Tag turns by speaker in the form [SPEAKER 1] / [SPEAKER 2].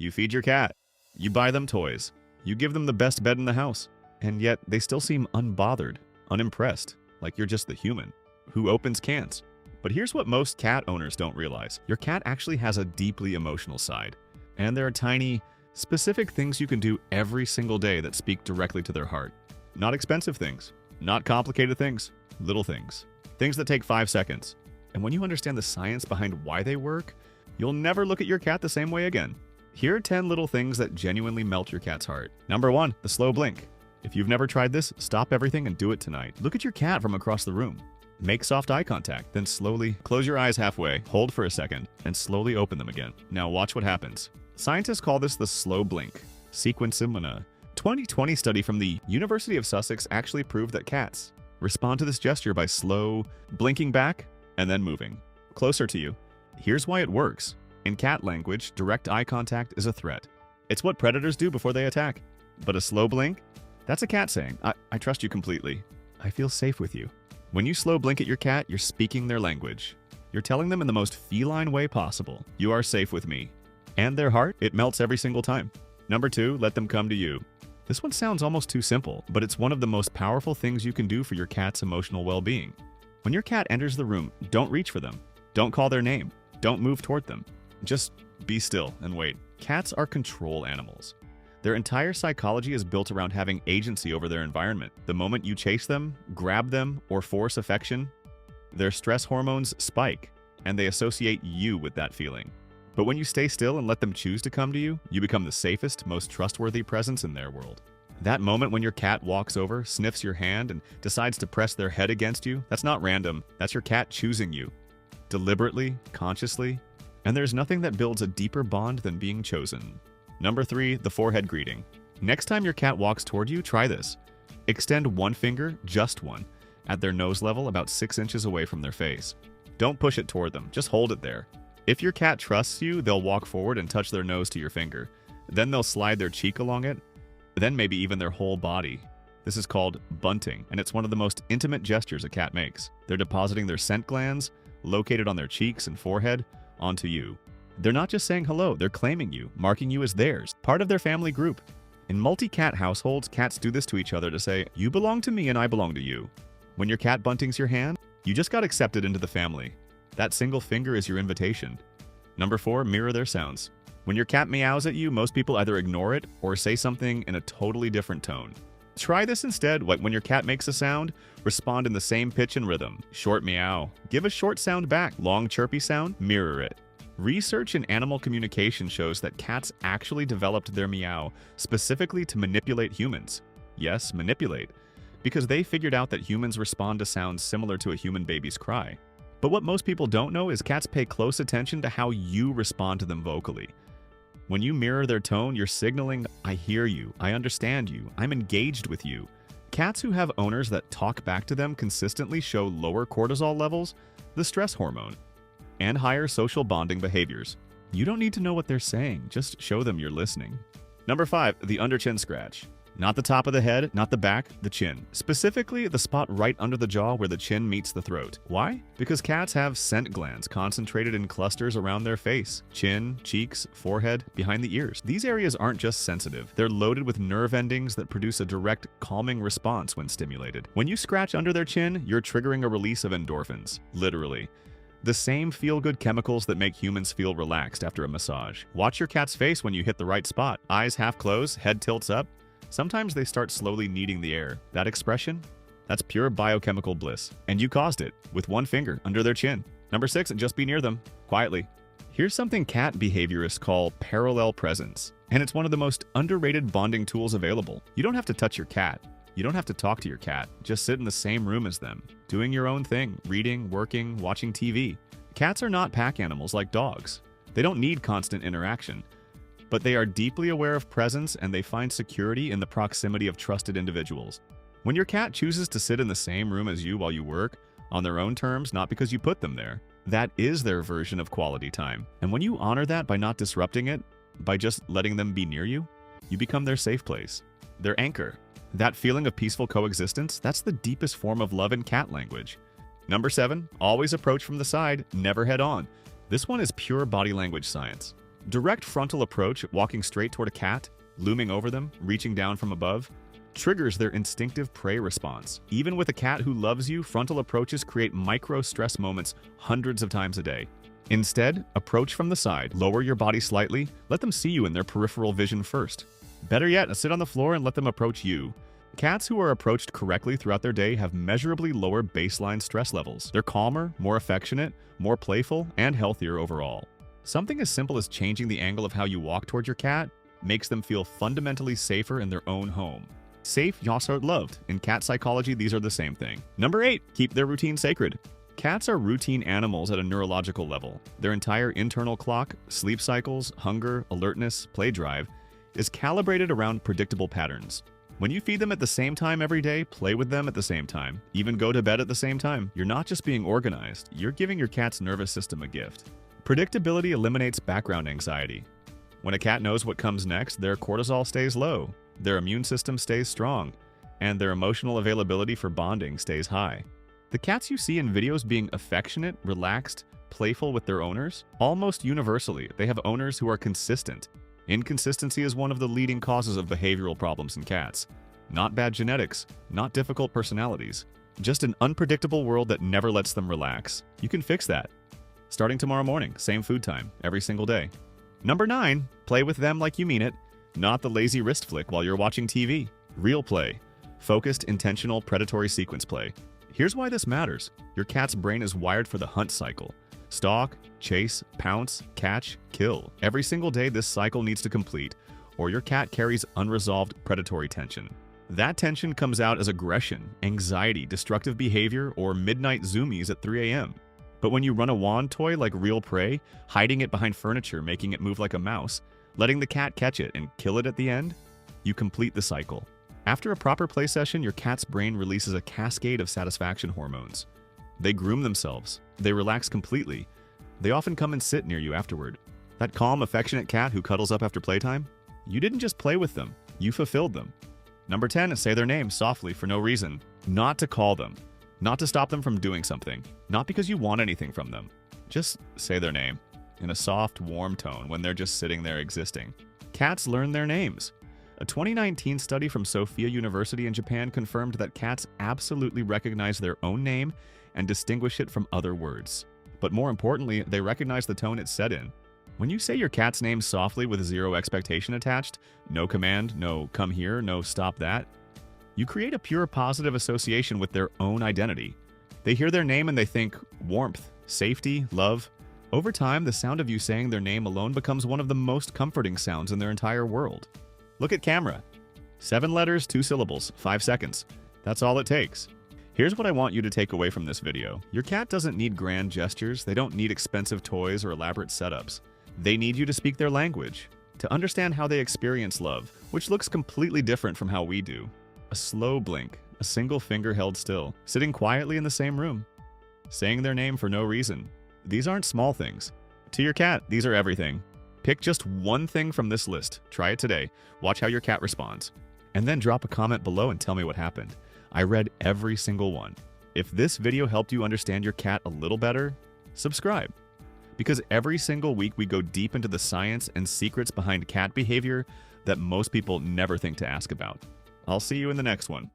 [SPEAKER 1] You feed your cat. You buy them toys. You give them the best bed in the house. And yet they still seem unbothered, unimpressed, like you're just the human who opens cans. But here's what most cat owners don't realize. Your cat actually has a deeply emotional side. And there are tiny, specific things you can do every single day that speak directly to their heart. Not expensive things, not complicated things, little things. Things that take 5 seconds. And when you understand the science behind why they work, you'll never look at your cat the same way again. Here are 10 little things that genuinely melt your cat's heart. Number 1, the slow blink. If you've never tried this, stop everything and do it tonight. Look at your cat from across the room. Make soft eye contact, then slowly close your eyes halfway, hold for a second, and slowly open them again. Now watch what happens. Scientists call this the slow blink. Sequencing in a 2020 study from the University of Sussex actually proved that cats respond to this gesture by slow blinking back and then moving closer to you. Here's why it works. In cat language, direct eye contact is a threat. It's what predators do before they attack. But a slow blink? That's a cat saying, I trust you completely. I feel safe with you. When you slow blink at your cat, you're speaking their language. You're telling them in the most feline way possible, you are safe with me. And their heart, it melts every single time. Number 2, let them come to you. This one sounds almost too simple, but it's one of the most powerful things you can do for your cat's emotional well-being. When your cat enters the room, don't reach for them. Don't call their name. Don't move toward them. Just be still and wait. Cats are control animals. Their entire psychology is built around having agency over their environment. The moment you chase them, grab them, or force affection, their stress hormones spike, and they associate you with that feeling. But when you stay still and let them choose to come to you, you become the safest, most trustworthy presence in their world. That moment when your cat walks over, sniffs your hand, and decides to press their head against you, that's not random. That's your cat choosing you. Deliberately, consciously, and there's nothing that builds a deeper bond than being chosen. Number 3, the forehead greeting. Next time your cat walks toward you, try this. Extend one finger, just one, at their nose level about 6 inches away from their face. Don't push it toward them, just hold it there. If your cat trusts you, they'll walk forward and touch their nose to your finger. Then they'll slide their cheek along it, then maybe even their whole body. This is called bunting, and it's one of the most intimate gestures a cat makes. They're depositing their scent glands, located on their cheeks and forehead, onto you. They're not just saying hello, they're claiming you, marking you as theirs, part of their family group. In multi-cat households, cats do this to each other to say, you belong to me and I belong to you. When your cat buntings your hand, you just got accepted into the family. That single finger is your invitation. Number 4, mirror their sounds. When your cat meows at you, most people either ignore it or say something in a totally different tone. Try this instead. When your cat makes a sound, respond in the same pitch and rhythm. Short meow. Give a short sound back. Long chirpy sound. Mirror it. Research in animal communication shows that cats actually developed their meow specifically to manipulate humans. Yes, manipulate. Because they figured out that humans respond to sounds similar to a human baby's cry. But what most people don't know is cats pay close attention to how you respond to them vocally. When you mirror their tone, you're signaling, I hear you, I understand you, I'm engaged with you. Cats who have owners that talk back to them consistently show lower cortisol levels, the stress hormone, and higher social bonding behaviors. You don't need to know what they're saying, just show them you're listening. Number 5, the under chin scratch. Not the top of the head, not the back, the chin. Specifically, the spot right under the jaw where the chin meets the throat. Why? Because cats have scent glands concentrated in clusters around their face, chin, cheeks, forehead, behind the ears. These areas aren't just sensitive. They're loaded with nerve endings that produce a direct, calming response when stimulated. When you scratch under their chin, you're triggering a release of endorphins, literally. The same feel-good chemicals that make humans feel relaxed after a massage. Watch your cat's face when you hit the right spot. Eyes half closed, head tilts up. Sometimes they start slowly kneading the air. That expression? That's pure biochemical bliss. And you caused it, with one finger under their chin. Number 6, just be near them, quietly. Here's something cat behaviorists call parallel presence. And it's one of the most underrated bonding tools available. You don't have to touch your cat. You don't have to talk to your cat. Just sit in the same room as them, doing your own thing, reading, working, watching TV. Cats are not pack animals like dogs. They don't need constant interaction. But they are deeply aware of presence and they find security in the proximity of trusted individuals. When your cat chooses to sit in the same room as you while you work, on their own terms, not because you put them there, that is their version of quality time. And when you honor that by not disrupting it, by just letting them be near you, you become their safe place, their anchor. That feeling of peaceful coexistence, that's the deepest form of love in cat language. Number 7, always approach from the side, never head on. This one is pure body language science. Direct frontal approach, walking straight toward a cat, looming over them, reaching down from above, triggers their instinctive prey response. Even with a cat who loves you, frontal approaches create micro-stress moments hundreds of times a day. Instead, approach from the side, lower your body slightly, let them see you in their peripheral vision first. Better yet, sit on the floor and let them approach you. Cats who are approached correctly throughout their day have measurably lower baseline stress levels. They're calmer, more affectionate, more playful, and healthier overall. Something as simple as changing the angle of how you walk toward your cat makes them feel fundamentally safer in their own home. Safe, also loved. In cat psychology, these are the same thing. Number 8, keep their routine sacred. Cats are routine animals at a neurological level. Their entire internal clock, sleep cycles, hunger, alertness, play drive, is calibrated around predictable patterns. When you feed them at the same time every day, play with them at the same time, even go to bed at the same time, you're not just being organized, you're giving your cat's nervous system a gift. Predictability eliminates background anxiety. When a cat knows what comes next, their cortisol stays low, their immune system stays strong, and their emotional availability for bonding stays high. The cats you see in videos being affectionate, relaxed, playful with their owners, almost universally, they have owners who are consistent. Inconsistency is one of the leading causes of behavioral problems in cats. Not bad genetics, not difficult personalities, just an unpredictable world that never lets them relax. You can fix that. Starting tomorrow morning, same food time, every single day. Number 9, play with them like you mean it, not the lazy wrist flick while you're watching TV. Real play. Focused, intentional, predatory sequence play. Here's why this matters. Your cat's brain is wired for the hunt cycle. Stalk, chase, pounce, catch, kill. Every single day this cycle needs to complete, or your cat carries unresolved predatory tension. That tension comes out as aggression, anxiety, destructive behavior, or midnight zoomies at 3 a.m. But when you run a wand toy like real prey, hiding it behind furniture, making it move like a mouse, letting the cat catch it and kill it at the end, you complete the cycle. After a proper play session, your cat's brain releases a cascade of satisfaction hormones. They groom themselves. They relax completely. They often come and sit near you afterward. That calm, affectionate cat who cuddles up after playtime? You didn't just play with them, you fulfilled them. Number 10 is say their name softly for no reason. Not to call them. Not to stop them from doing something. Not because you want anything from them. Just say their name in a soft, warm tone when they're just sitting there existing. Cats learn their names. A 2019 study from Sophia University in Japan confirmed that cats absolutely recognize their own name and distinguish it from other words. But more importantly, they recognize the tone it's said in. When you say your cat's name softly with zero expectation attached, no command, no come here, no stop that, you create a pure positive association with their own identity. They hear their name and they think warmth, safety, love. Over time, the sound of you saying their name alone becomes one of the most comforting sounds in their entire world. Look at camera. 7 letters, 2 syllables, 5 seconds. That's all it takes. Here's what I want you to take away from this video. Your cat doesn't need grand gestures. They don't need expensive toys or elaborate setups. They need you to speak their language, to understand how they experience love, which looks completely different from how we do. A slow blink, a single finger held still, sitting quietly in the same room, saying their name for no reason. These aren't small things. To your cat, these are everything. Pick just one thing from this list. Try it today. Watch how your cat responds. And then drop a comment below and tell me what happened. I read every single one. If this video helped you understand your cat a little better, subscribe. Because every single week we go deep into the science and secrets behind cat behavior that most people never think to ask about. I'll see you in the next one.